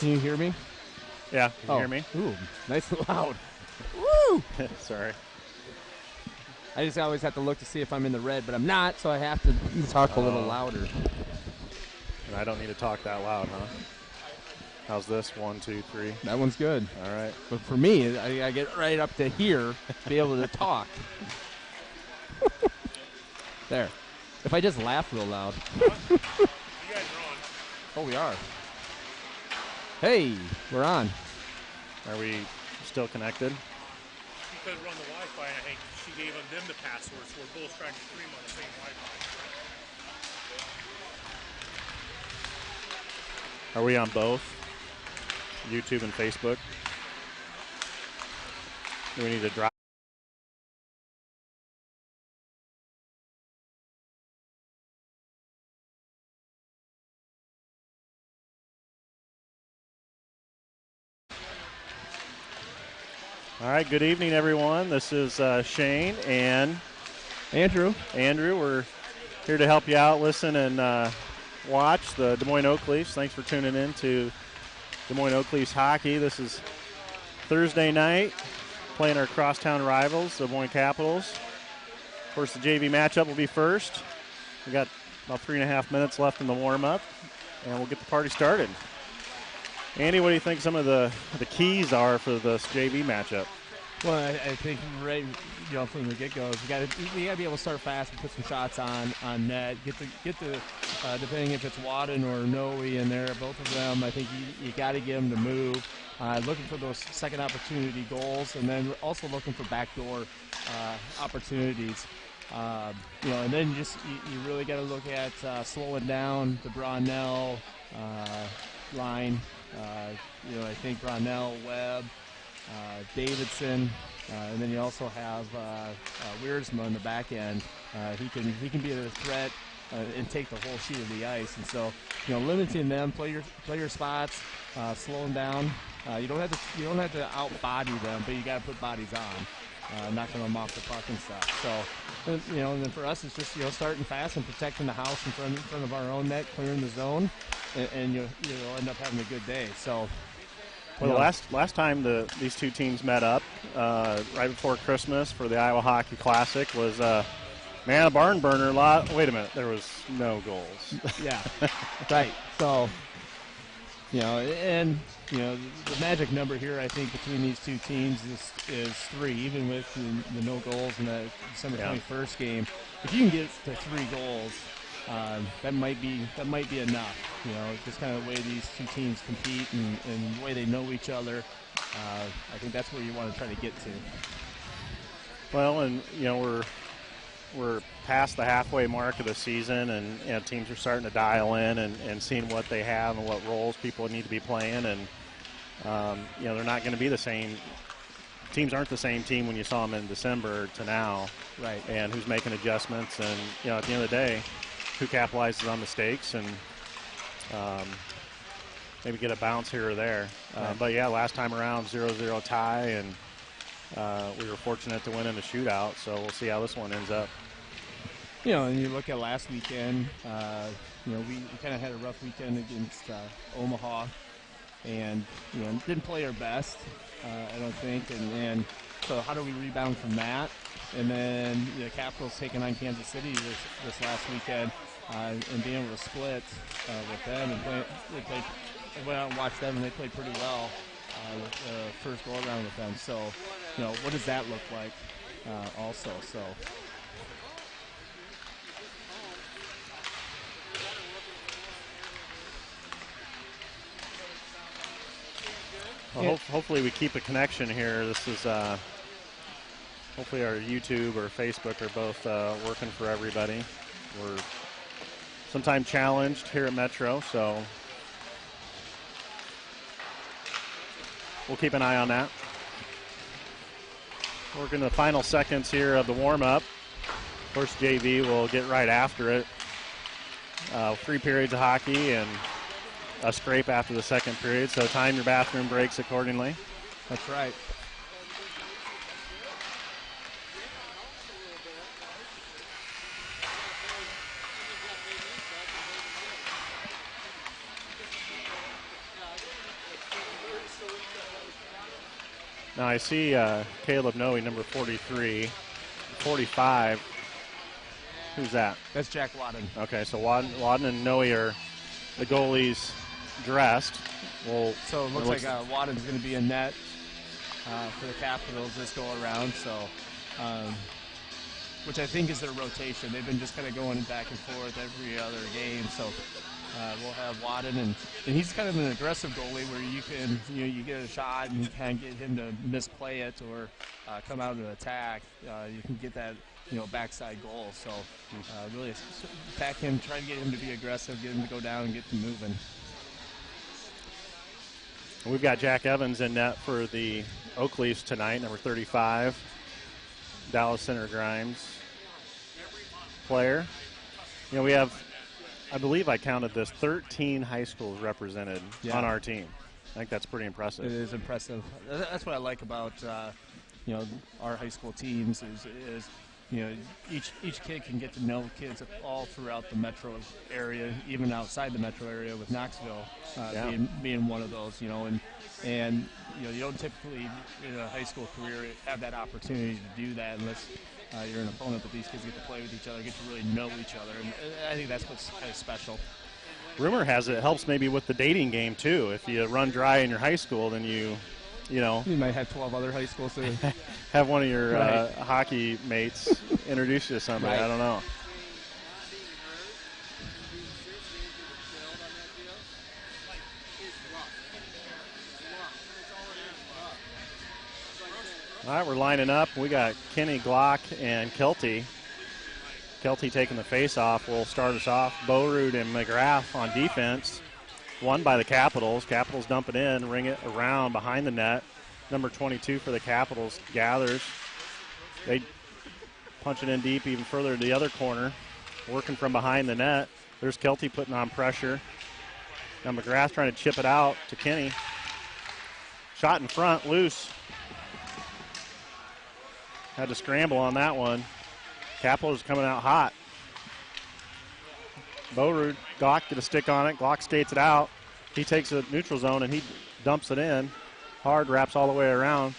Can you hear me? Yeah, can you hear me? Ooh, nice and loud. Woo! Sorry. I just always have to look to see if I'm in the red, but I'm not, so I have to talk a little louder. And I don't need to talk that loud, huh? How's this? 1, 2, 3. That one's good. All right. But for me, I get right up to here to be able to talk. There. If I just laugh real loud. You guys are on. Oh, we are. Hey, we're on. Are we still connected? Because we're on the Wi-Fi, and I think she gave them the password, so we're both trying to stream on the same Wi-Fi. Are we on both? YouTube and Facebook? Do we need to drop? All right, good evening, everyone. This is Shane and Andrew. We're here to help you out, listen, and watch the Des Moines Oak Leafs. Thanks for tuning in to Des Moines Oak Leafs hockey. This is Thursday night, playing our crosstown rivals, the Des Moines Capitals. Of course, the JV matchup will be first. We got about 3.5 minutes left in the warm-up, and we'll get the party started. Andy, what do you think some of the keys are for this JV matchup? Well, I think right, from the get-go, you got to be able to start fast and put some shots on net. Get the depending if it's Wadden or Noe in there, both of them. I think you got to get them to move. Looking for those second opportunity goals, and then also looking for backdoor opportunities. And then you really got to look at slowing down the Brownell line. I think Brownell, Webb, Davidson, and then you also have Wiersma in the back end. He can be a threat and take the whole sheet of the ice, and so limiting them, play your spots, slow them down. You don't have to out-body them, but you got to put bodies on, knocking them off the puck and stuff. So, and then for us, it's just starting fast and protecting the house in front of our own net, clearing the zone, and you'll end up having a good day. So. Well, last time these two teams met up right before Christmas for the Iowa Hockey Classic was a barn burner. Wait a minute, there was no goals. Yeah, right. So, the magic number here, I think, between these two teams is 3, even with the no goals in the December 21st game. If you can get to 3 goals, that might be enough. Just kind of the way these two teams compete and the way they know each other. I think that's where you want to try to get to. Well, and we're past the halfway mark of the season, and teams are starting to dial in and seeing what they have and what roles people need to be playing, and they're not going to be the same. Teams aren't the same team when you saw them in December to now. Right. And who's making adjustments, and at the end of the day, who capitalizes on mistakes and maybe get a bounce here or there. Right. But last time around 0-0 tie, and we were fortunate to win in a shootout, so we'll see how this one ends up. And you look at last weekend, we kind of had a rough weekend against Omaha, and didn't play our best, I don't think, and so how do we rebound from that? And then the Capitals taking on Kansas City this last weekend, and being able to split with them, and I went out and watched them, and they played pretty well the first go around with them. So, what does that look like? Also, so. Well, hopefully we keep a connection here. This is hopefully our YouTube or Facebook are both working for everybody. We're sometimes challenged here at Metro, so we'll keep an eye on that. Working the final seconds here of the warm-up. Of course, JV will get right after it. 3 periods of hockey and a scrape after the second period, so time your bathroom breaks accordingly. That's right. Now I see Caleb Noe, number 43, 45. Who's that? That's Jack Wadden. Okay, so Wadden and Noe are the goalies dressed. Well, so it looks like Wadden's going to be in net for the Capitals this go around. So, which I think is their rotation. They've been just kind of going back and forth every other game. So we'll have Wadden, and he's kind of an aggressive goalie where you can you get a shot and you can get him to misplay it or come out and attack. You can get that backside goal. So really attack him, try to get him to be aggressive, get him to go down and get him moving. We've got Jack Evans in net for the Oak Leafs tonight, number 35, Dallas Center Grimes player. We have, I believe I counted this, 13 high schools represented on our team. I think that's pretty impressive. It is impressive. That's what I like about our high school teams is each kid can get to know kids all throughout the metro area, even outside the metro area, with Knoxville being one of those. And you don't typically in a high school career have that opportunity to do that unless you're an opponent. But these kids get to play with each other, get to really know each other, and I think that's what's kind of special. Rumor has it helps maybe with the dating game too. If you run dry in your high school, then you might have 12 other high schools to have one of your hockey mates introduce you to somebody. Right. I don't know. All right, we're lining up. We got Kenny, Glock, and Kelty. Kelty taking the face-off will start us off. Boerud and McGrath on defense. Won by the Capitals. Capitals dump it in, ring it around behind the net. Number 22 for the Capitals gathers. They punch it in deep even further to the other corner. Working from behind the net. There's Kelty putting on pressure. Now McGrath trying to chip it out to Kenny. Shot in front, loose. Had to scramble on that one. Capitals coming out hot. Boerud, Glock get a stick on it. Glock skates it out. He takes the neutral zone and he dumps it in. Hard, wraps all the way around.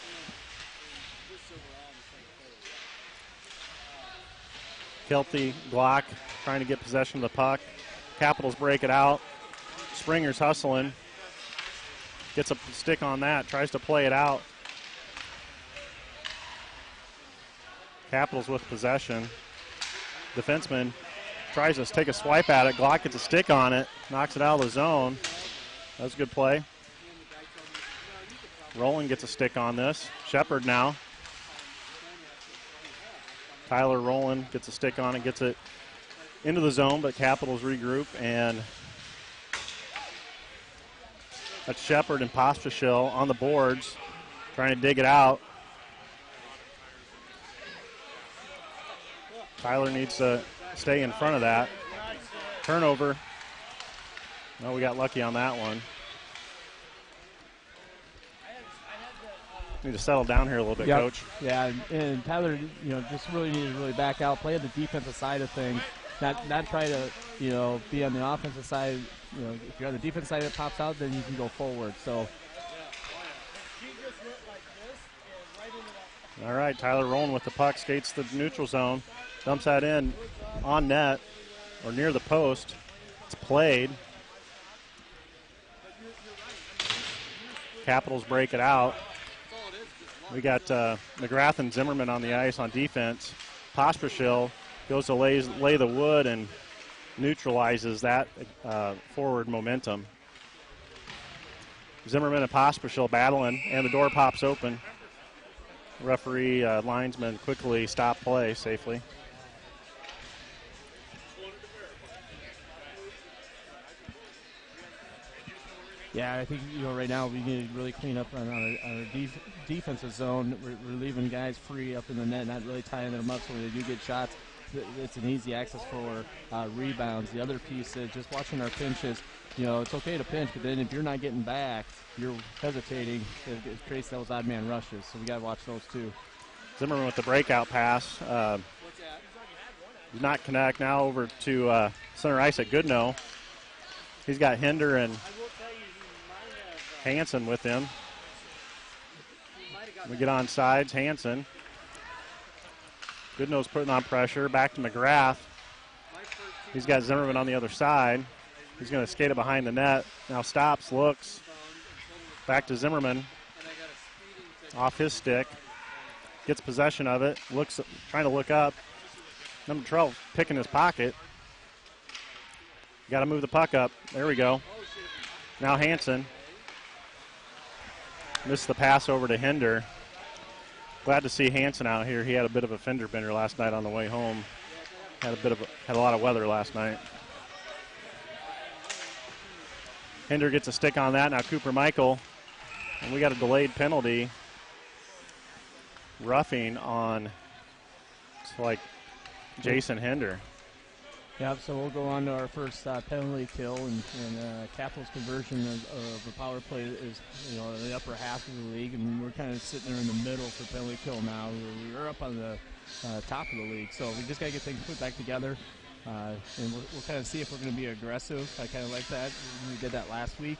Kelty, Glock trying to get possession of the puck. Capitals break it out. Springer's hustling. Gets a stick on that, tries to play it out. Capitals with possession. Defenseman tries to take a swipe at it. Glock gets a stick on it, knocks it out of the zone. That was a good play. Rowland gets a stick on this. Shepard now. Tyler Rowland gets a stick on it, gets it into the zone, but Capitals regroup, and that's Shepard and Pospisil on the boards, trying to dig it out. Tyler needs to stay in front of that. Turnover. No, we got lucky on that one. Need to settle down here a little bit, Coach. Yeah, and Tyler, just really needed to really back out, play on the defensive side of things, not try to, be on the offensive side. If you're on the defensive side that pops out, then you can go forward. So. All right, Tyler Rowland with the puck, skates the neutral zone, dumps that in on net or near the post. It's played. Capitals break it out. We got McGrath and Zimmerman on the ice on defense. Pospisil goes to lay the wood and neutralizes that forward momentum. Zimmerman and Pospisil battling, and the door pops open. Referee linesman quickly stop play safely. Yeah, I think right now we need to really clean up on our defensive zone. We're leaving guys free up in the net, not really tying them up, so when they do get shots, it's an easy access for rebounds. The other piece is just watching our pinches. It's okay to pinch, but then if you're not getting back, you're hesitating. It creates those odd man rushes, so we got to watch those too. Zimmerman with the breakout pass. Does not connect. Now over to center ice at Goodnow. He's got Hinder and Hansen with him. We get on sides. Hansen. Goodnose putting on pressure. Back to McGrath. He's got Zimmerman on the other side. He's going to skate it behind the net. Now stops, looks. Back to Zimmerman. Off his stick. Gets possession of it. Looks, trying to look up. Number 12 picking his pocket. Got to move the puck up. There we go. Now Hansen. Missed the pass over to Hinder. Glad to see Hansen out here. He had a bit of a fender bender last night on the way home. Had a lot of weather last night. Hinder gets a stick on that. Now Cooper Michael. And we got a delayed penalty. Roughing on, it's like Jason Hinder. Yep, so we'll go on to our first penalty kill, and Capital's conversion of the power play is, in the upper half of the league, and we're kind of sitting there in the middle for penalty kill now. We're up on the top of the league, so we just got to get things put back together, and we'll kind of see if we're going to be aggressive. I kind of like that. We did that last week,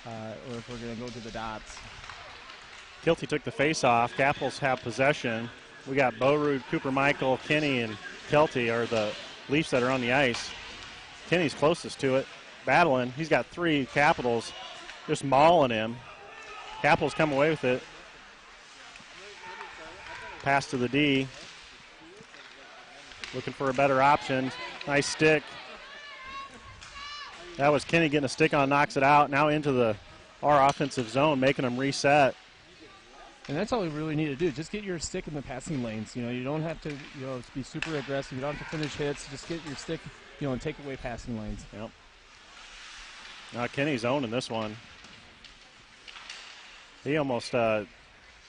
or if we're going to go to the dots. Kilty took the face off. Capitals have possession. We got Boerud, Cooper Michael, Kenny, and Kelty are the Leafs that are on the ice. Kenny's closest to it, battling. He's got 3 Capitals just mauling him. Capitals come away with it. Pass to the D. Looking for a better option. Nice stick. That was Kenny getting a stick on, knocks it out. Now into our offensive zone, making them reset. And that's all we really need to do. Just get your stick in the passing lanes. You don't have to, be super aggressive. You don't have to finish hits. Just get your stick, and take away passing lanes. Yep. Now Kenny's owning this one. He almost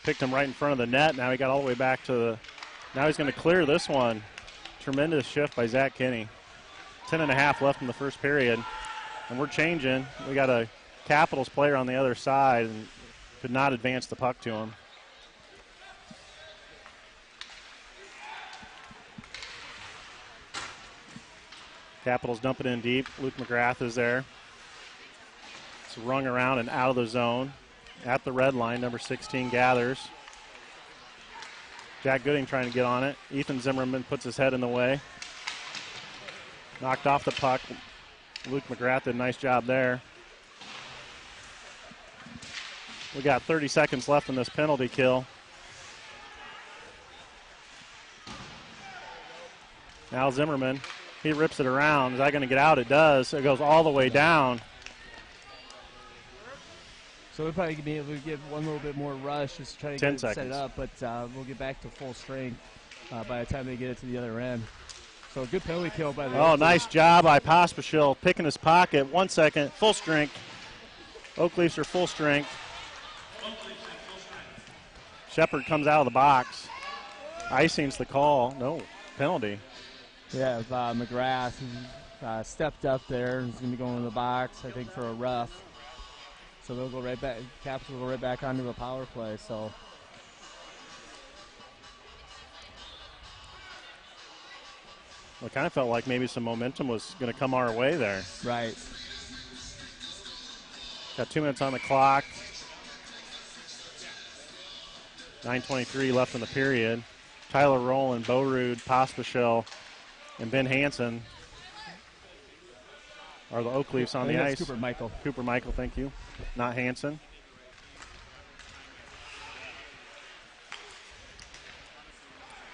picked him right in front of the net. Now he got all the way back to now he's going to clear this one. Tremendous shift by Zach Kenny. 10.5 left in the first period. And we're changing. We got a Capitals player on the other side and could not advance the puck to him. Capitals dump it in deep. Luke McGrath is there. It's rung around and out of the zone. At the red line, number 16 gathers. Jack Gooding trying to get on it. Ethan Zimmerman puts his head in the way. Knocked off the puck. Luke McGrath did a nice job there. We got 30 seconds left in this penalty kill. Now Zimmerman. He rips it around. Is that going to get out? It does. It goes all the way down. So we'll probably be able to get one little bit more rush, just try to get it set it up, but we'll get back to full strength by the time they get it to the other end. So a good penalty kill by the Oh, nice job by Pospisil picking his pocket. 1 second, full strength. Oak Leafs are full strength. Shepard comes out of the box. Icing's the call. No, penalty. Yeah, McGrath stepped up there. He's going to be going in the box, I think, for a rough. So they'll go right back. Capitals will go right back onto the power play. So Well, it kind of felt like maybe some momentum was going to come our way there. Right. Got 2 minutes on the clock. 9:23 left in the period. Tyler Rowland, Boerud, Pospisil, and Ben Hansen are the Oak Leafs on the ice. Cooper Michael. Cooper Michael, thank you. Not Hansen.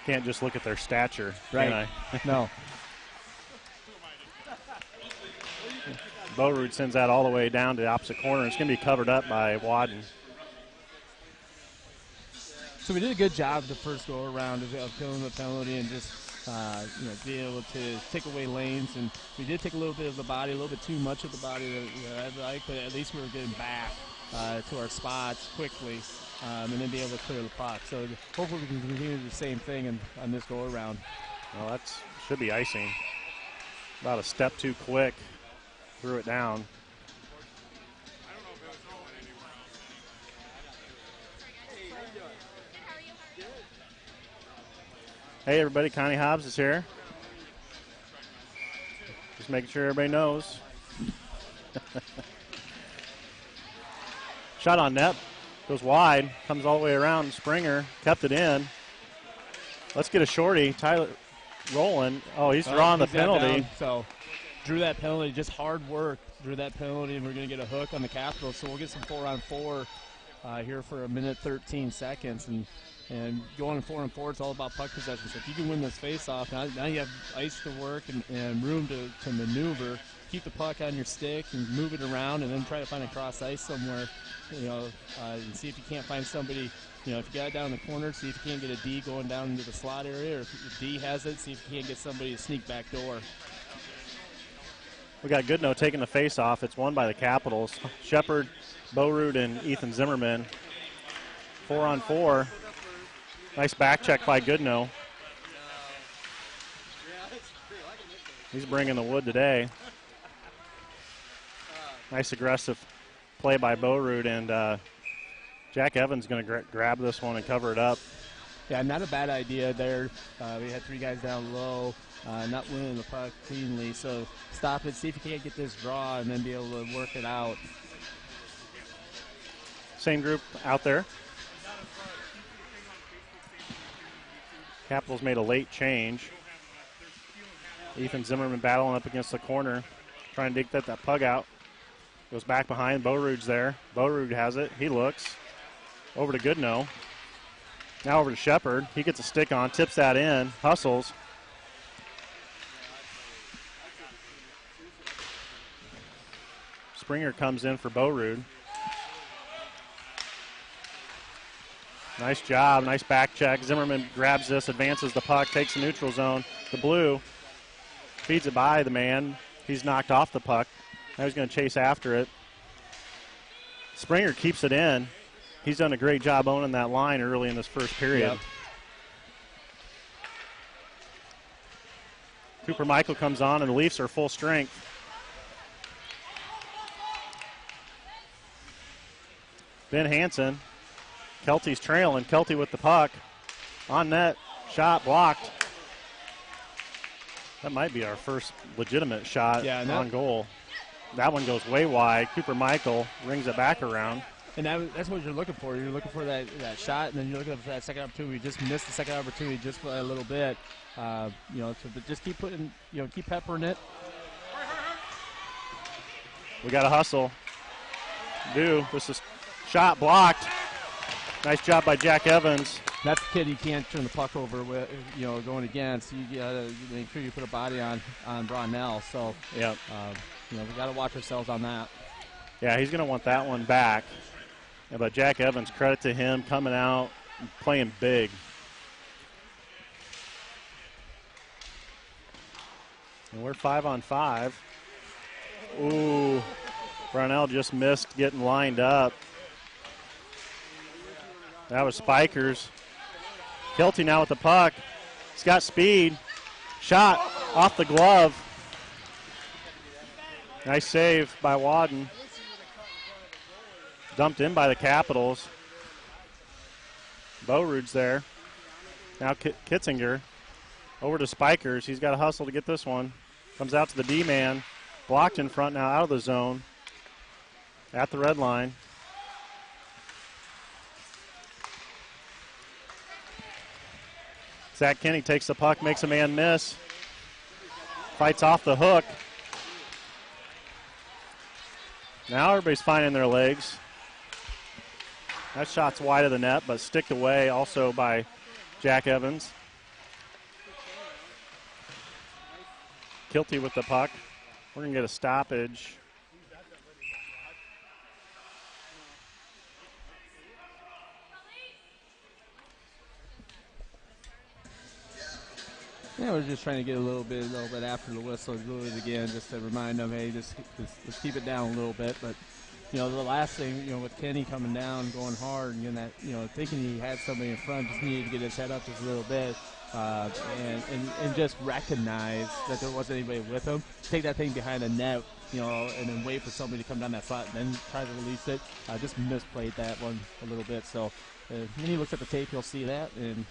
Can't just look at their stature, Right. can I? No. Boerud sends that all the way down to the opposite corner. It's going to be covered up by Wadden. So we did a good job the first go around of killing the penalty and just be able to take away lanes. And we did take a little bit of the body, a little bit too much of the body that I'd like, but at least we were getting back to our spots quickly and then be able to clear the puck. So hopefully we can continue the same thing on this go around. Well, that should be icing. About a step too quick. Threw it down. Hey, everybody, Connie Hobbs is here. Just making sure everybody knows. Shot on net Goes wide, comes all the way around. Springer kept it in. Let's get a shorty. Tyler Rowland. Oh, he's drawing the penalty. So drew that penalty, just hard work. Drew that penalty, and we're going to get a hook on the Capitals. So we'll get some 4-on-4 here for 1:13 seconds. And going 4-on-4, it's all about puck possession. So if you can win this face-off, now you have ice to work and room to maneuver. Keep the puck on your stick and move it around, and then try to find a cross ice somewhere, and see if you can't find somebody. If you got it down in the corner, see if you can't get a D going down into the slot area, or if D has it, see if you can't get somebody to sneak back door. We got Goodnow taking the face-off. It's won by the Capitals. Shepard, Boerud, and Ethan Zimmerman. 4-on-4. Nice back check by Goodnow. He's bringing the wood today. Nice aggressive play by Boerud, and Jack Evans going to grab this one and cover it up. Yeah, not a bad idea there. We had 3 guys down low, not winning the puck cleanly. So stop it, see if you can't get this draw, and then be able to work it out. Same group out there. Capitals made a late change. Ethan Zimmerman battling up against the corner, trying to get that puck out. Goes back behind. Boerud's there. Boerud has it. He looks. Over to Goodnow. Now over to Shepard. He gets a stick on, tips that in, hustles. Springer comes in for Boerud. Nice job, nice back check. Zimmerman grabs this, advances the puck, takes the neutral zone. The blue feeds it by the man. He's knocked off the puck. Now he's going to chase after it. Springer keeps it in. He's done a great job owning that line early in this first period. Yep. Cooper Michael comes on, and the Leafs are full strength. Ben Hansen. Kelty's trailing. Kelty with the puck. On net. Shot blocked. That might be our first legitimate shot on goal. That one goes way wide. Cooper Michael rings it back around. And that's what you're looking for. You're looking for that shot, and then you're looking for that second opportunity. We just missed the second opportunity just by a little bit. So just keep putting, keep peppering it. We got to hustle. This is shot blocked. Nice job by Jack Evans. That's the kid you can't turn the puck over with, going against. You got to make sure you put a body on Brownell. So, yep. We got to watch ourselves on that. Yeah, he's going to want that one back. Yeah, but Jack Evans, credit to him, coming out and playing big. And we're 5-on-5. Ooh, Brownell just missed getting lined up. That was Spikers. Kelty now with the puck. He's got speed. Shot off the glove. Nice save by Wadden. Dumped in by the Capitals. Boerud's there. Now Kitzinger over to Spikers. He's got to hustle to get this one. Comes out to the D-man. Blocked in front now, out of the zone. At the red line. Zach Kinney takes the puck, makes a man miss. Fights off the hook. Now everybody's finding their legs. That shot's wide of the net, but sticked away also by Jack Evans. Kelty with the puck. We're going to get a stoppage. Yeah, we're just trying to get a little bit after the whistle, do it again, just to remind them, hey, just keep it down a little bit. But the last thing, with Kenny coming down, going hard, and that, thinking he had somebody in front, just needed to get his head up just a little bit, and just recognize that there wasn't anybody with him. Take that thing behind the net, and then wait for somebody to come down that slot, and then try to release it. Just misplayed that one a little bit. So when he looks at the tape, he'll see that and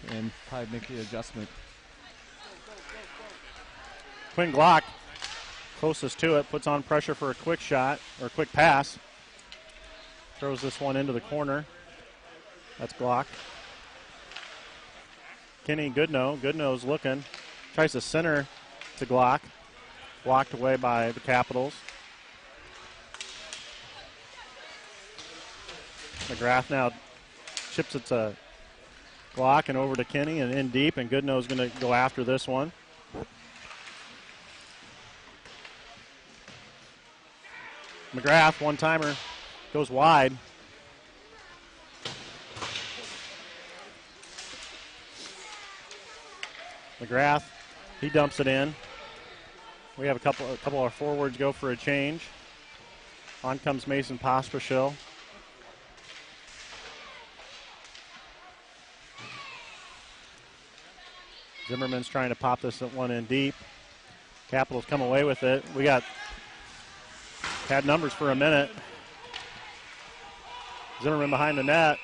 probably make the adjustment. Quinn Glock, closest to it, puts on pressure for a quick shot, or a quick pass. Throws this one into the corner. That's Glock. Kenny Goodnow. Goodnow's looking. Tries to center to Glock. Blocked away by the Capitals. McGrath now chips it to Glock and over to Kenny and in deep, and Goodnow's going to go after this one. McGrath, one-timer, goes wide. McGrath, he dumps it in. We have a couple of our forwards go for a change. On comes Mason Pospisil. Zimmerman's trying to pop this one in deep. Capitals come away with it. We had numbers for a minute. Zimmerman behind the net.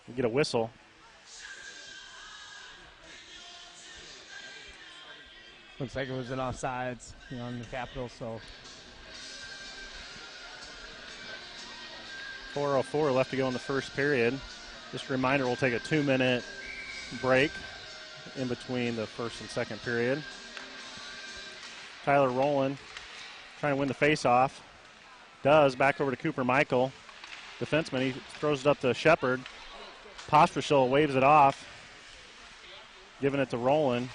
We get a whistle. Looks like it was an offsides, on the Capitals. So 4:04 left to go in the first period. Just a reminder, we'll take a 2-minute break in between the first and second period. Tyler Rowland trying to win the faceoff. Does. Back over to Cooper Michael. Defenseman, he throws it up to Shepard. Pospisil waves it off. Giving it to Rowland.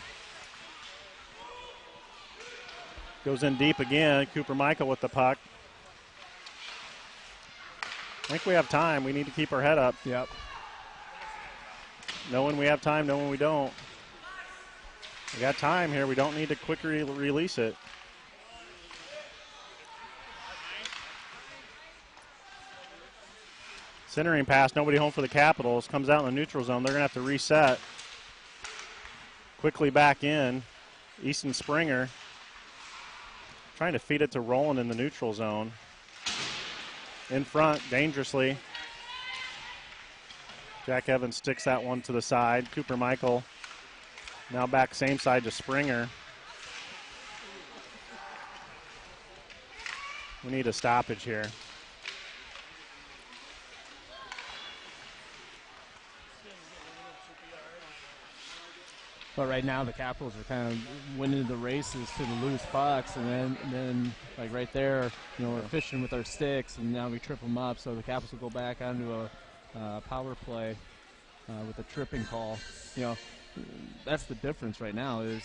Goes in deep again. Cooper Michael with the puck. I think we have time. We need to keep our head up. Yep. Knowing we have time, knowing we don't. We got time here. We don't need to quickly release it. Centering pass, nobody home for the Capitals. Comes out in the neutral zone. They're going to have to reset. Quickly back in. Easton Springer trying to feed it to Rowland in the neutral zone. In front, dangerously. Jack Evans sticks that one to the side. Cooper Michael now back same side to Springer. We need a stoppage here. But right now the Capitals are kind of winning the races to the loose pucks, and then like right there, we're fishing with our sticks, and now we trip them up. So the Capitals will go back onto a power play with a tripping call. That's the difference right now is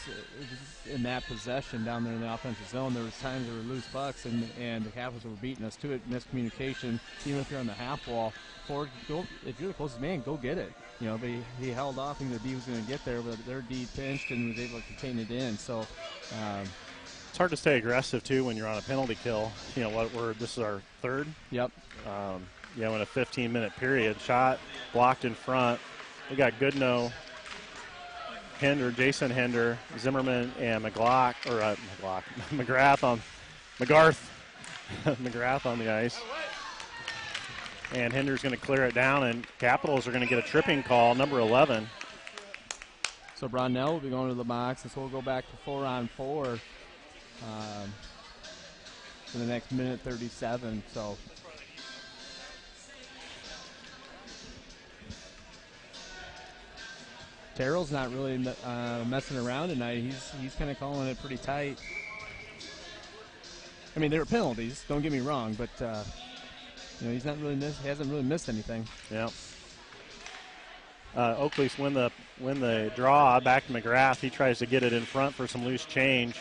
in that possession down there in the offensive zone. There was times there were loose pucks, and the Capitals were beating us to it. Miscommunication. Even if you're on the half wall, forward, go, if you're the closest man, go get it. But he held off, thinking the D was going to get there, but their D pinched and was able to contain it in. So it's hard to stay aggressive too when you're on a penalty kill. This is our third. Yep. In a 15-minute period. Shot blocked in front. We got Goodnow, Jason Hender, Zimmerman, and McGrath on McGrath on the ice. And Hender's going to clear it down, and Capitals are going to get a tripping call, number 11. So Brunell will be going to the box, and so we'll go back to 4-on-4 for the next minute 37. So Terrell's not really messing around tonight. He's kind of calling it pretty tight. I mean, there were penalties. Don't get me wrong, but he's not really he hasn't really missed anything. Yeah. Oakleaf's win the draw. Back to McGrath. He tries to get it in front for some loose change.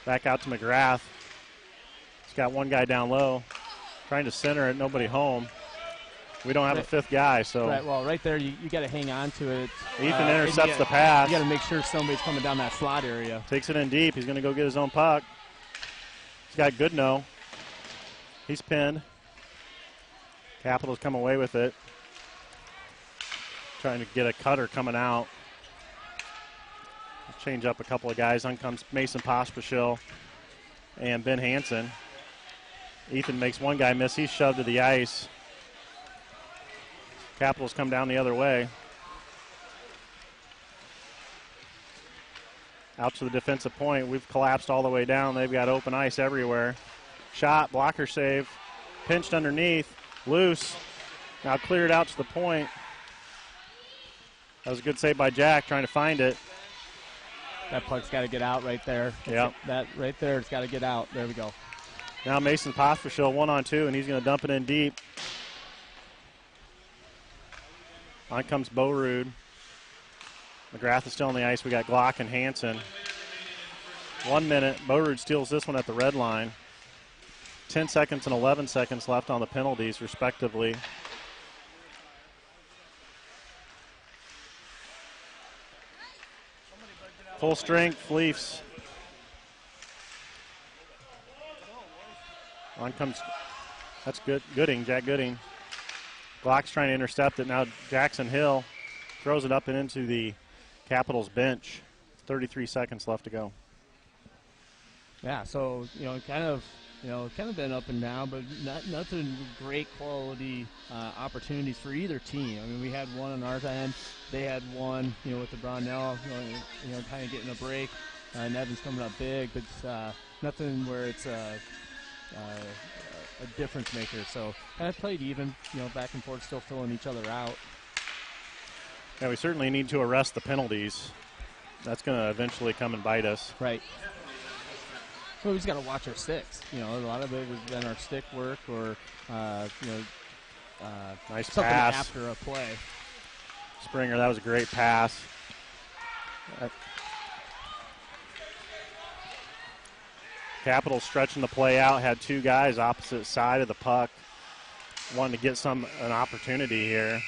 Back out to McGrath. He's got one guy down low, trying to center it. Nobody home. We don't have a fifth guy, so. Right, well, right there, you got to hang on to it. Ethan intercepts the pass. You got to make sure somebody's coming down that slot area. Takes it in deep. He's going to go get his own puck. He's got Goodnow. He's pinned. Capitals come away with it. Trying to get a cutter coming out. Change up a couple of guys. On comes Mason Pospisil and Ben Hansen. Ethan makes one guy miss. He's shoved to the ice. Capitals come down the other way. Out to the defensive point. We've collapsed all the way down. They've got open ice everywhere. Shot, blocker save, pinched underneath. Loose. Now cleared out to the point. That was a good save by Jack, trying to find it. That puck's got to get out right there. Yep. That right there, it's got to get out. There we go. Now Mason Pospisil 1-on-2, and he's going to dump it in deep. On comes Boerud. McGrath is still on the ice. We got Glock and Hansen. 1 minute. Boerud steals this one at the red line. 10 seconds and 11 seconds left on the penalties, respectively. Full strength, Leafs. On comes, that's good. Gooding, Jack Gooding. Glock's trying to intercept it. Now Jackson Hill throws it up and into the Capitals bench. 33 seconds left to go. Yeah, so, kind of been up and down, but nothing great quality opportunities for either team. I mean, we had one on our end. They had one, with the Brownell, kind of getting a break. Nevin's coming up big, but nothing where it's a difference maker. So kind of played even, back and forth, still filling each other out. Yeah, we certainly need to arrest the penalties. That's going to eventually come and bite us. Right. Well, we just got to watch our sticks. A lot of it has been our stick work or, nice something pass after a play. Springer, that was a great pass. Capitals stretching the play out, had two guys opposite side of the puck. Wanted to get an opportunity here.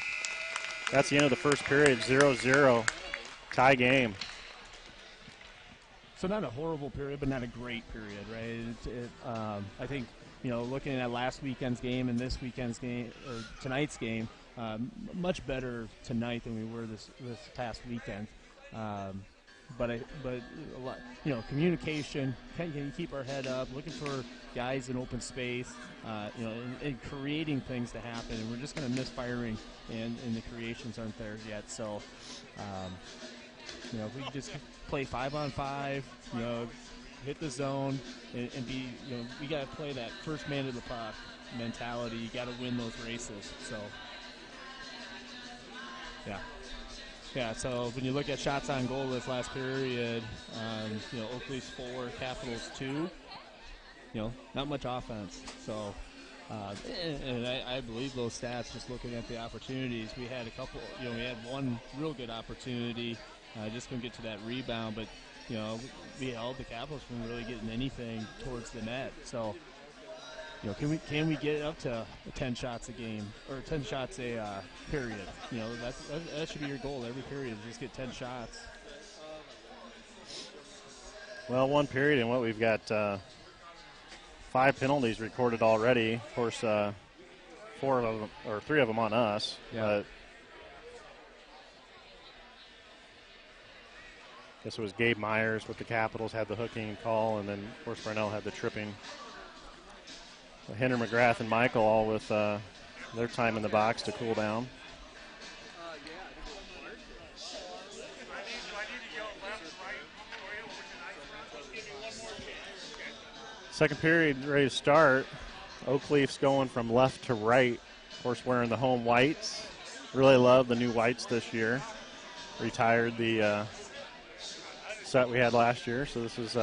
That's the end of the first period, 0-0. Tie game. So not a horrible period, but not a great period, right? I think, looking at last weekend's game and this weekend's game, or tonight's game, much better tonight than we were this past weekend. But a lot, communication. Can you keep our head up? Looking for guys in open space, and creating things to happen. And we're just going to miss firing, and the creations aren't there yet. So, if we just play 5-on-5, hit the zone, and be, we got to play that first man to the puck mentality. You got to win those races. So, yeah. Yeah, so when you look at shots on goal this last period, Oak Leafs 4, Capitals 2, not much offense. So, and I believe those stats, just looking at the opportunities. We had a couple, we had one real good opportunity, just couldn't get to that rebound, but, we held the Capitals from really getting anything towards the net. So, can we get up to 10 shots a game or 10 shots a period? That should be your goal every period, just get 10 shots. Well, one period in what we've got 5 penalties recorded already. Of course, 4 of them or 3 of them on us. Yeah. But I guess it was Gabe Myers with the Capitals had the hooking call, and then of course Brownell had the tripping. Henry McGrath and Michael all with their time in the box to cool down. Second period ready to start. Oak Leafs going from left to right. Of course, wearing the home whites. Really love the new whites this year. Retired the set we had last year, so this is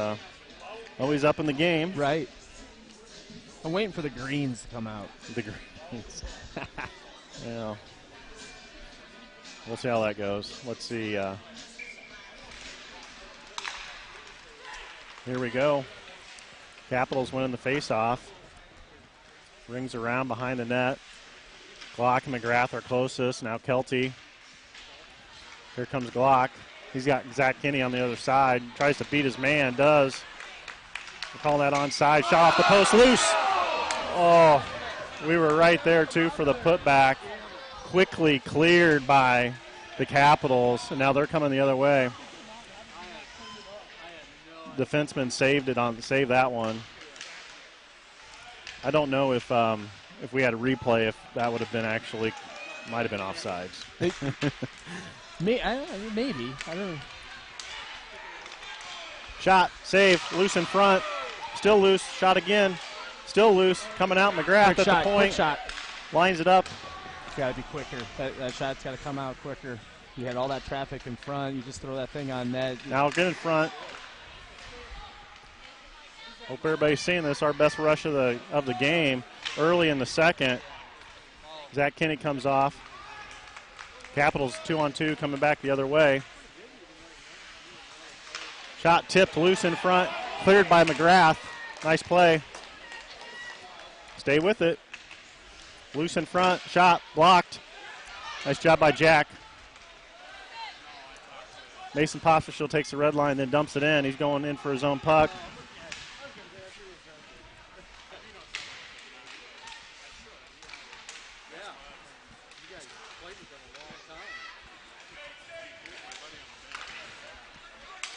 always up in the game. Right. I'm waiting for the greens to come out. The greens. Yeah. We'll see how that goes. Let's see. Here we go. Capitals winning the face-off. Rings around behind the net. Glock and McGrath are closest. Now Kelty. Here comes Glock. He's got Zach Kinney on the other side. Tries to beat his man. Does. We're calling that onside. Shot off the post. Loose. Oh, we were right there, too, for the putback. Quickly cleared by the Capitals, and now they're coming the other way. Defenseman saved that one. I don't know if we had a replay, if that would have been might have been offsides. Maybe. I don't know. Shot, save, loose in front. Still loose, shot again. Still loose, coming out McGrath Quick at shot, the point. Quick shot. lines it up. It's got to be quicker. That shot's got to come out quicker. You had all that traffic in front. You just throw that thing on net. Now get in front. Hope everybody's seeing this. Our best rush of the game early in the second. Zach Kinney comes off. Capitals 2-on-2 coming back the other way. Shot tipped loose in front. Cleared by McGrath. Nice play. Stay with it. Loose in front. Shot blocked. Nice job by Jack. Mason Pospisil takes the red line, then dumps it in. He's going in for his own puck.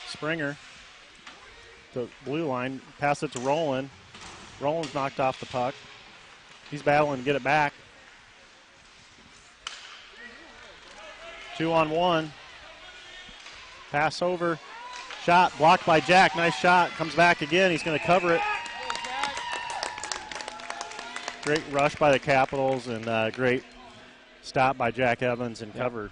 Springer, the blue line, pass it to Roland. Roland's knocked off the puck. He's battling to get it back. 2-on-1. Pass over. Shot blocked by Jack. Nice shot. Comes back again. He's going to cover it. Great rush by the Capitals and great stop by Jack Evans and covered.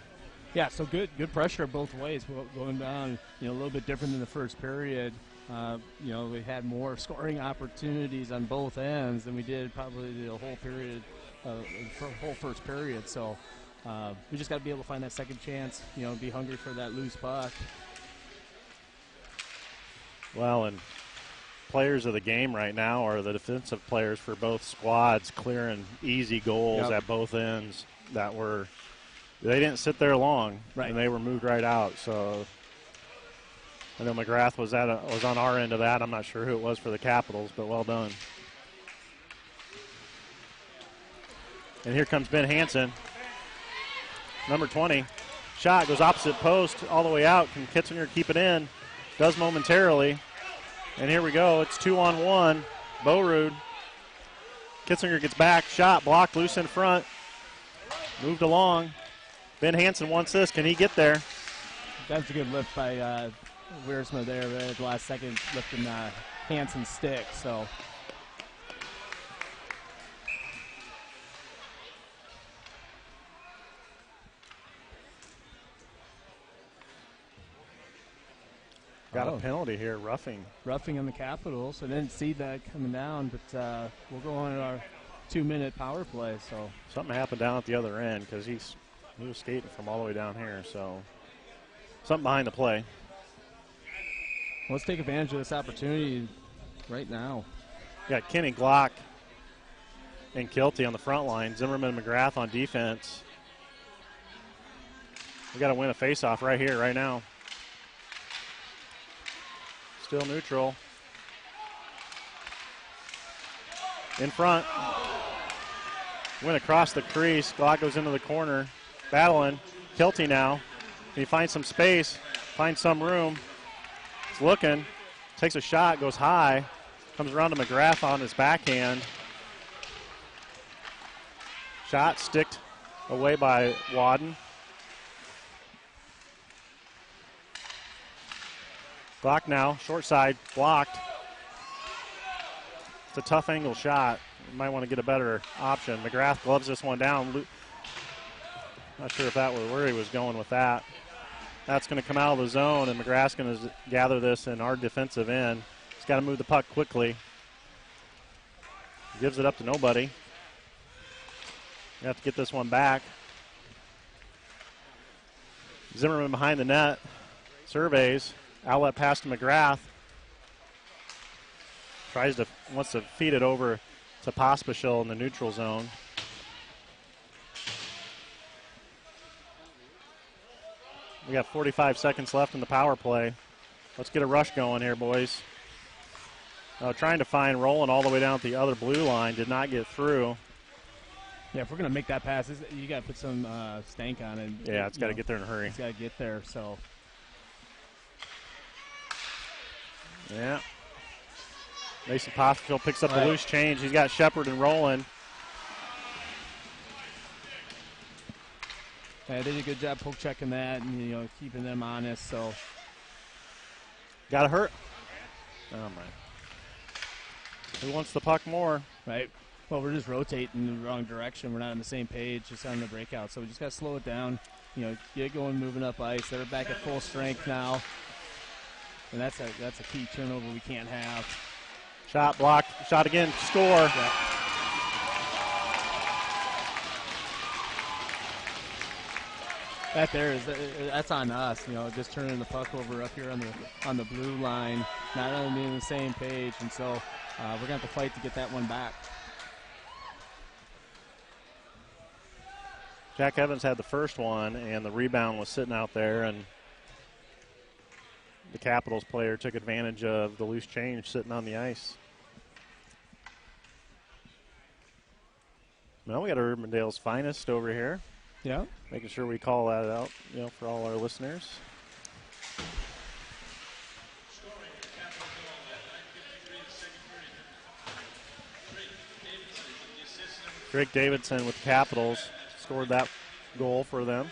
Yeah, so good pressure both ways going down. A little bit different than the first period. We had more scoring opportunities on both ends than we did probably the whole period, whole first period. So we just got to be able to find that second chance. Be hungry for that loose puck. Well, and players of the game right now are the defensive players for both squads, clearing easy goals at both ends that were. They didn't sit there long, and they were moved right out. So I know McGrath was on our end of that. I'm not sure who it was for the Capitals, but well done. And here comes Ben Hansen, number 20. Shot goes opposite post all the way out. Can Kitzinger keep it in? Does momentarily. And here we go. It's 2-on-1. Boerud. Kitzinger gets back. Shot blocked loose in front. Moved along. Ben Hansen wants this. Can he get there? That's a good lift by Wiersma there at the last second, lifting Hansen's stick. So got a penalty here, roughing on the Capitals. I didn't see that coming down, but we'll go on our 2-minute power play. So something happened down at the other end because he was skating from all the way down here. So something behind the play. Let's take advantage of this opportunity right now. Got Kenny Glock and Kilty on the front line. Zimmerman and McGrath on defense. We got to win a faceoff right here, right now. Still neutral. In front. Went across the crease. Glock goes into the corner. Battling. Kilty now. Can he find some space? Find some room. He's looking. Takes a shot. Goes high. Comes around to McGrath on his backhand. Shot sticked away by Wadden. Glock now. Short side. Blocked. It's a tough angle shot. You might want to get a better option. McGrath gloves this one down. Not sure if that was where he was going with that. That's going to come out of the zone, and McGrath's going to gather this in our defensive end. He's got to move the puck quickly. Gives it up to nobody. You have to get this one back. Zimmerman behind the net. Surveys. Outlet pass to McGrath. Wants to feed it over to Pospisil in the neutral zone. We got 45 seconds left in the power play. Let's get a rush going here, boys. Trying to find Roland all the way down at the other blue line. Did not get through. Yeah, if we're going to make that pass, you got to put some stank on it. Yeah, it's got to get there in a hurry. It's got to get there, so. Yeah. Mason Pospisil picks up the loose change. He's got Shepard and Roland. Yeah, they did a good job poke checking that and keeping them honest. So got to hurt. Oh my! Who wants the puck more? Right. Well, we're just rotating in the wrong direction. We're not on the same page, just on the breakout. So we just got to slow it down, get going, moving up ice. They're back at full strength now. And that's a key turnover we can't have. Shot blocked. Shot again. Score. Yeah. That's on us. Just turning the puck over up here on the blue line, not on being on the same page, and so we're gonna have to fight to get that one back. Jack Evans had the first one, and the rebound was sitting out there, and the Capitals player took advantage of the loose change sitting on the ice. Well, we got Urbandale's finest over here. Yeah. Making sure we call that out, for all our listeners. Drake Davidson with the Capitals scored that goal for them.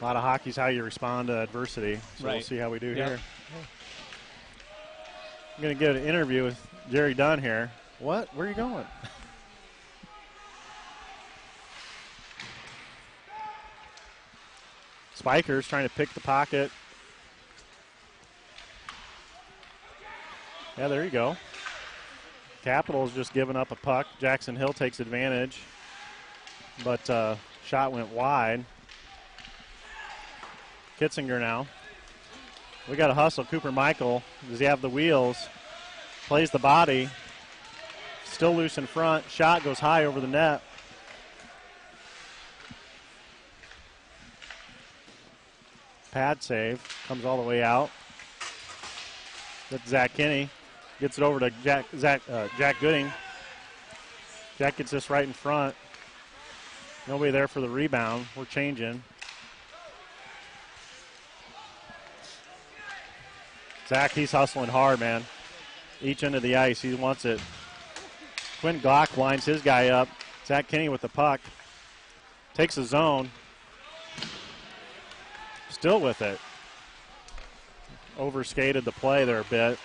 A lot of hockey's how you respond to adversity, so right. We'll see how we do Yep. here. I'm going to get an interview with Jerry Dunn here. What? Where are you going? Spikers trying to pick the pocket. Yeah, there you go. Capitals just giving up a puck. Jackson Hill takes advantage, but shot went wide. Kitzinger now. We got to hustle. Cooper Michael, does he have the wheels? Plays the body. Still loose in front. Shot goes high over the net. Pad save. Comes all the way out. That's Zach Kinney. Gets it over to Jack Gooding. Jack gets this right in front. Nobody there for the rebound. We're changing. Zach, he's hustling hard, man. Each end of the ice, he wants it. Quinn Glock lines his guy up. Zach Kinney with the puck. Takes the zone. Still with it. Overskated the play there a bit.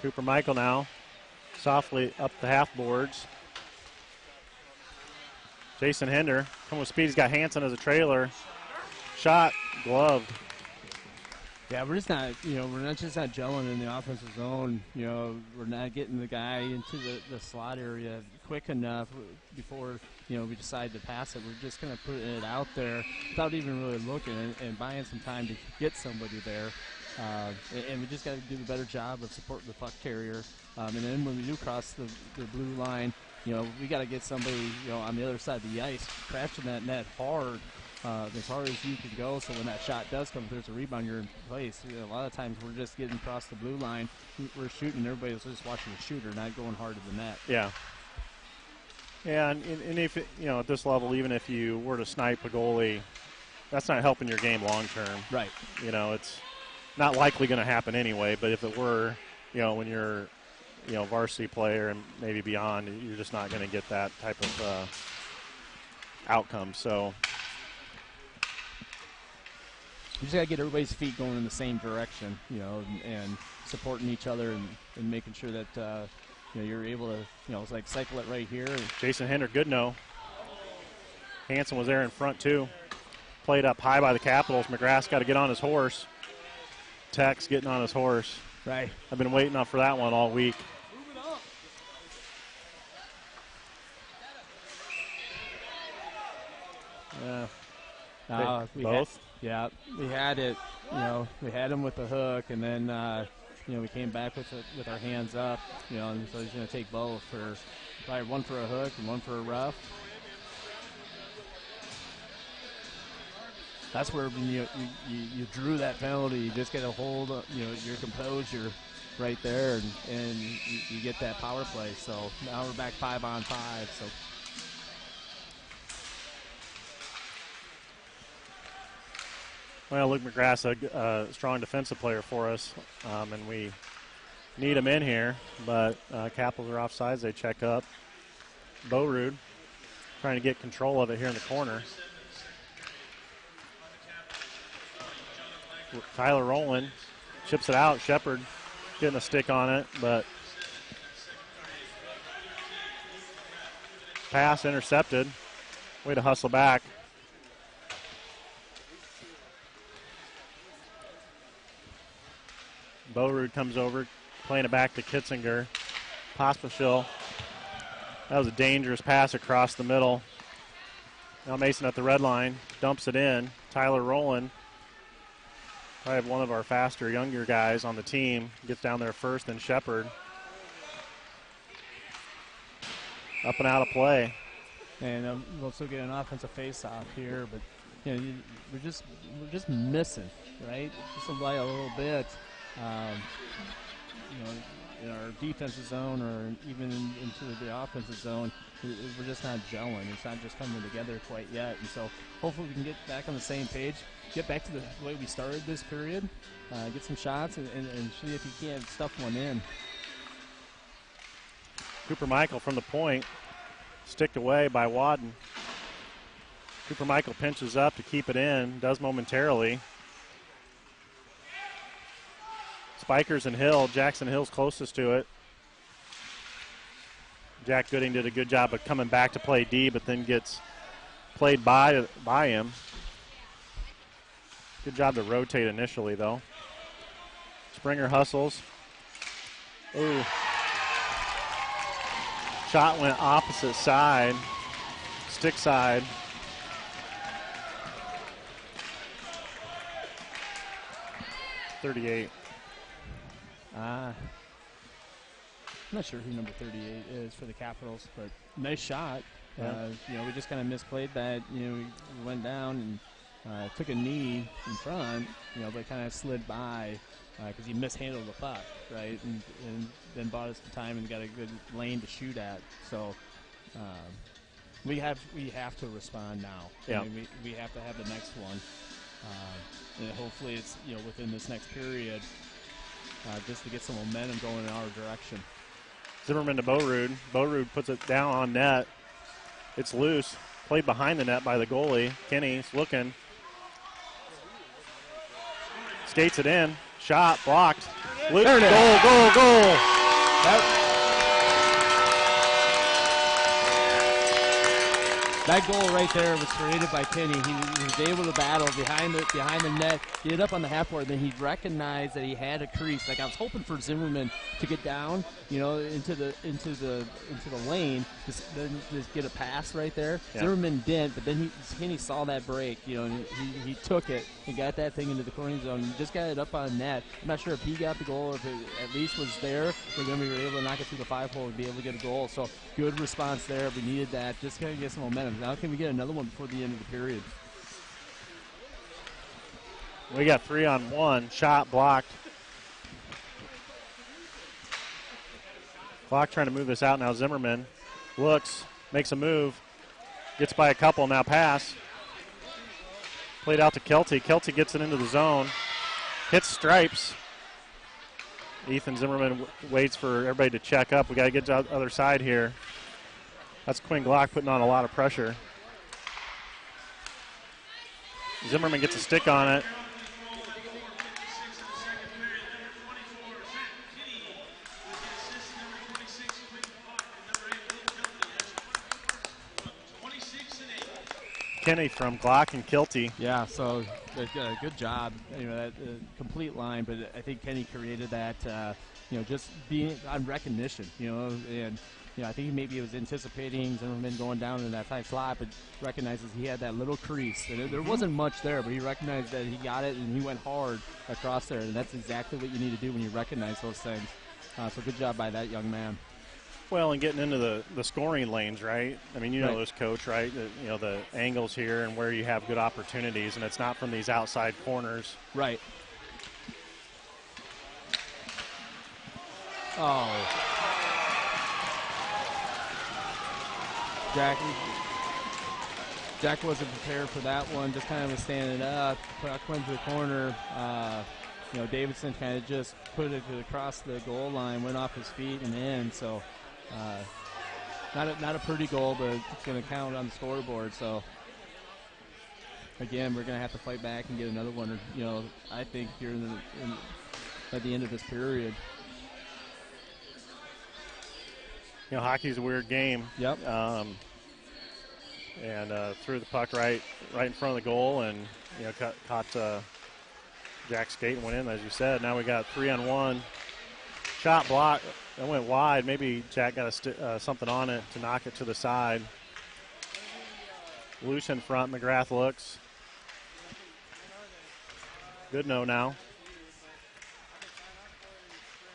Cooper Michael now. Softly up the half boards. Jason Hender, coming with speed. He's got Hanson as a trailer. Shot, gloved. Yeah, we're just not, we're not gelling in the offensive zone. We're not getting the guy into the slot area quick enough before, we decide to pass it. We're just kind of putting it out there without even really looking and buying some time to get somebody there. And we just got to do a better job of supporting the puck carrier. And then when we do cross the blue line, we got to get somebody, on the other side of the ice, crashing that net hard, as hard as you can go. So when that shot does come, if there's a rebound, you're in place. A lot of times we're just getting across the blue line, we're shooting, and everybody's just watching the shooter, not going hard to the net. Yeah. Yeah, and if at this level, even if you were to snipe a goalie, that's not helping your game long term. Right. It's not likely going to happen anyway. But if it were, when you're varsity player and maybe beyond, you're just not going to get that type of outcome. So you just got to get everybody's feet going in the same direction, and supporting each other and making sure that, you're able to, it's like cycle it right here. Jason Hender, Goodnow. Hanson was there in front, too. Played up high by the Capitals. McGrath's got to get on his horse. Tex getting on his horse. Right. I've been waiting for that one all week. Yeah. Both? We had it. We had him with the hook, and then we came back with our hands up. And so he's going to take both, for probably one for a hook and one for a rough. That's where when you drew that penalty, you just get a hold of your composure right there, and you get that power play. So now we're back 5-on-5. So. Well, Luke McGrath's a strong defensive player for us, and we need them in here, but Capitals are offsides. They check up. Boerud trying to get control of it here in the corner. Tyler Rowland chips it out. Shepard getting a stick on it, but pass intercepted. Way to hustle back. Boerud comes over, playing it back to Kitzinger. Pospisil. That was a dangerous pass across the middle. Now Mason at the red line, dumps it in. Tyler Rowland, probably one of our faster, younger guys on the team, gets down there first, then Shepard. Up and out of play. And we'll still get an offensive face-off here, but we're just missing, right? Just a little bit. In our defensive zone or even into the offensive zone, we're just not gelling. It's not just coming together quite yet. And so hopefully we can get back on the same page, get back to the way we started this period, get some shots, and see if you can't stuff one in. Cooper Michael from the point, sticked away by Wadden. Cooper Michael pinches up to keep it in, does momentarily. Spikers and Hill. Jackson Hill's closest to it. Jack Gooding did a good job of coming back to play D, but then gets played by him. Good job to rotate initially, though. Springer hustles. Ooh. Shot went opposite side. Stick side. .38. I'm not sure who number 38 is for the Capitals, but nice shot. Yeah. We just kind of misplayed that. We went down and took a knee in front, but kind of slid by because he mishandled the puck, right? And then bought us the time and got a good lane to shoot at. So we have to respond now. Yeah. We have to have the next one. And hopefully it's within this next period. Just to get some momentum going in our direction. Zimmerman to Boerud. Boerud puts it down on net. It's loose. Played behind the net by the goalie. Kenny's looking. Skates it in. Shot blocked. There it is. Goal. That goal right there was created by Kenny. He was able to battle behind the net, get up on the half board, then he recognized that he had a crease. Like I was hoping for Zimmerman to get down, into the lane, just get a pass right there. Yeah. Zimmerman didn't, but then Kenny saw that break, and he took it and got that thing into the corner zone and just got it up on net. I'm not sure if he got the goal or if it at least was there, but then we were able to knock it through the 5-hole and be able to get a goal. So good response there. We needed that. Just kind of get some momentum. Now can we get another one before the end of the period? We got 3-on-1. Shot blocked. Clock trying to move this out now. Zimmerman looks, makes a move, gets by a couple, now pass. Played out to Kelty. Kelty gets it into the zone, hits stripes. Ethan Zimmerman waits for everybody to check up. We got to get to the other side here. That's Quinn Glock putting on a lot of pressure. Zimmerman gets a stick on it. Kenny from Glock and Kilty. Yeah, so good job. That complete line, but I think Kenny created that. Just being on recognition. And I think maybe he was anticipating Zimmerman going down in that tight slot, but recognizes he had that little crease. And there wasn't much there, but he recognized that he got it and he went hard across there. And that's exactly what you need to do when you recognize those things. So good job by that young man. Well, and getting into the scoring lanes, right? I mean, know this, Coach, right? The angles here and where you have good opportunities, and it's not from these outside corners. Right. Oh. Jack wasn't prepared for that one. Just kind of was standing up. Puck went to the corner. Davidson kind of just put it across the goal line, went off his feet and in. So not a pretty goal, but it's going to count on the scoreboard. So again, we're going to have to fight back and get another one. I think here at the end of this period. Hockey's a weird game. Yep. And threw the puck right in front of the goal, and caught Jack's skate and went in, as you said. Now we got 3-on-1. Shot block that went wide. Maybe Jack got something on it to knock it to the side. Loose in front. McGrath looks. Goodnow now.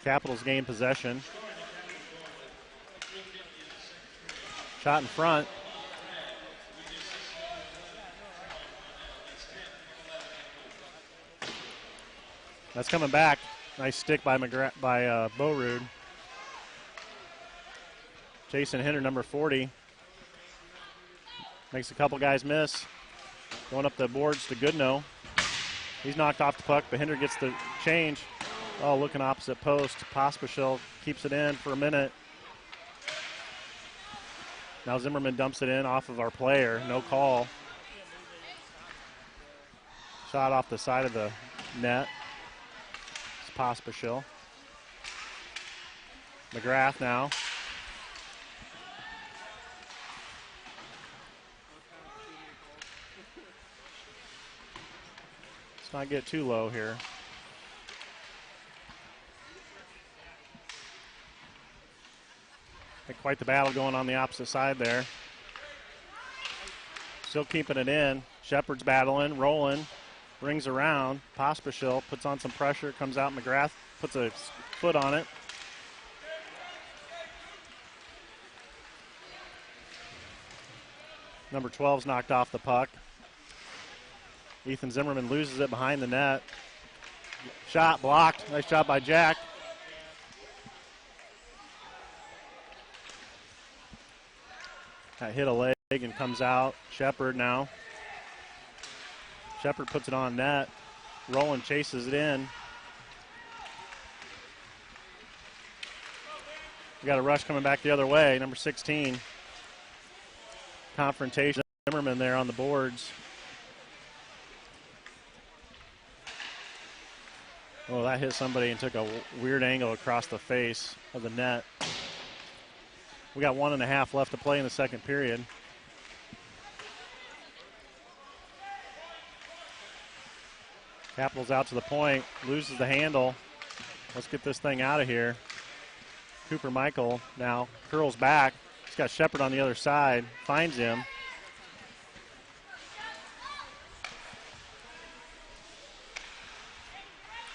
Capitals gain possession. Shot in front. That's coming back. Nice stick by Boerud. Jason Hinder, number 40. Makes a couple guys miss. Going up the boards to Goodnow. He's knocked off the puck, but Hinder gets the change. Oh, looking opposite post. Pospisil keeps it in for a minute. Now Zimmerman dumps it in off of our player. No call. Shot off the side of the net. It's Pospisil. McGrath now. Let's not get too low here. Quite the battle going on the opposite side there. Still keeping it in. Shepard's battling, rolling, rings around. Pospisil puts on some pressure, comes out. McGrath puts a foot on it. Number 12's knocked off the puck. Ethan Zimmerman loses it behind the net. Shot blocked. Nice job by Jack. That hit a leg and comes out. Shepard now. Shepard puts it on net. Rowland chases it in. We got a rush coming back the other way. Number 16. Confrontation. Zimmerman there on the boards. Oh, that hit somebody and took a weird angle across the face of the net. We got 1.5 left to play in the second period. Capitals out to the point, loses the handle. Let's get this thing out of here. Cooper Michael now curls back. He's got Shepard on the other side, finds him.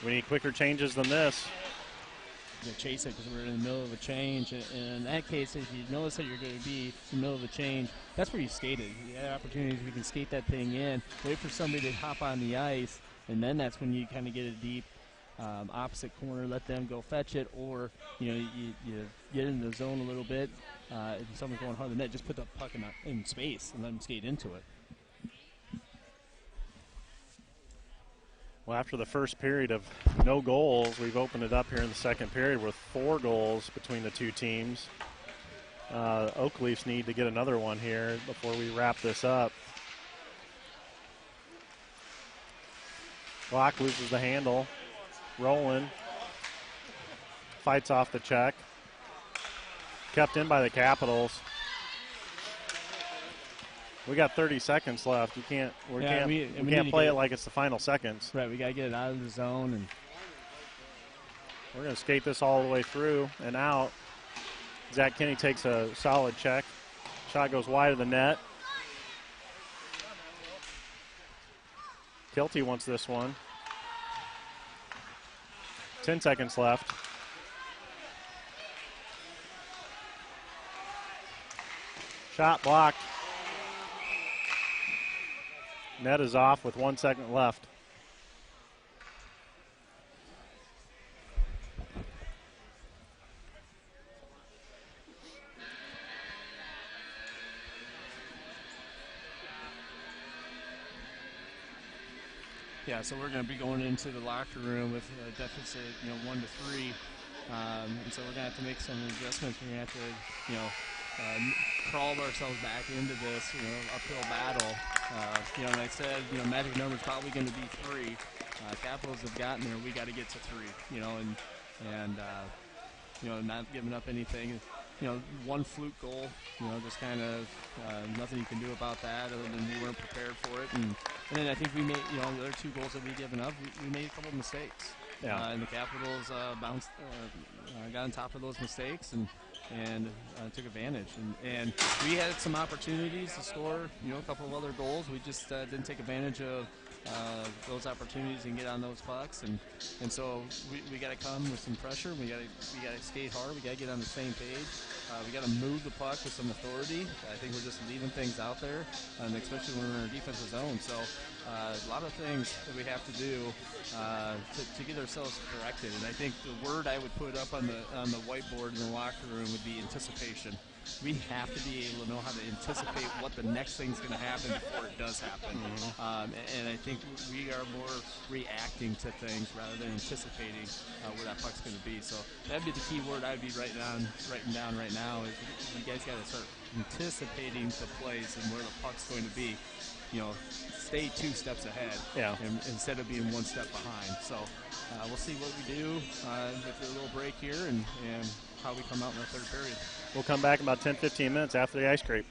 We need quicker changes than this. Chase it because we're in the middle of a change. And in that case, if you notice that you're going to be in the middle of a change, that's where you skate it. You have opportunities, we can skate that thing in, wait for somebody to hop on the ice, and then that's when you kind of get a deep opposite corner, let them go fetch it, or you get in the zone a little bit. If someone's going hard on the net, just put the puck in space and let them skate into it. Well, after the first period of no goals, we've opened it up here in the second period with 4 goals between the two teams. Oak Leafs need to get another one here before we wrap this up. Block loses the handle. Rowland fights off the check. Kept in by the Capitals. We got 30 seconds left. We can't play it like it's the final seconds. Right, we got to get it out of the zone. And we're going to skate this all the way through and out. Zach Kinney takes a solid check. Shot goes wide of the net. Kelty wants this one. 10 seconds left. Shot blocked. Net is off with 1 second left. Yeah, so we're going to be going into the locker room with a deficit, 1 to 3, and so we're going to have to make some adjustments. We're going to have to, crawl ourselves back into this, uphill battle. And I said, magic number's probably going to be 3. Capitals have gotten there. We got to get to 3, and not giving up anything. One fluke goal, just kind of nothing you can do about that other than we weren't prepared for it. And then I think we made, the other 2 goals that we given up, we made a couple of mistakes. Yeah. And the Capitals got on top of those mistakes and took advantage. And we had some opportunities to score, a couple of other goals. We just didn't take advantage of those opportunities and get on those pucks. And so we got to come with some pressure. We got to skate hard. We got to get on the same page. We got to move the puck with some authority. I think we're just leaving things out there, and especially when we're in our defensive zone. So a lot of things that we have to do to get ourselves corrected. And I think the word I would put up on the whiteboard in the locker room would be anticipation. We have to be able to know how to anticipate what the next thing's going to happen before it does happen. And I think we are more reacting to things rather than anticipating where that puck's going to be. So that'd be the key word I'd be writing down right now is you guys got to start anticipating the plays and where the puck's going to be. Stay 2 steps ahead instead of being 1 step behind. So we'll see what we do with a little break here and how we come out in the third period. We'll come back in about 10-15 minutes after the ice scrape.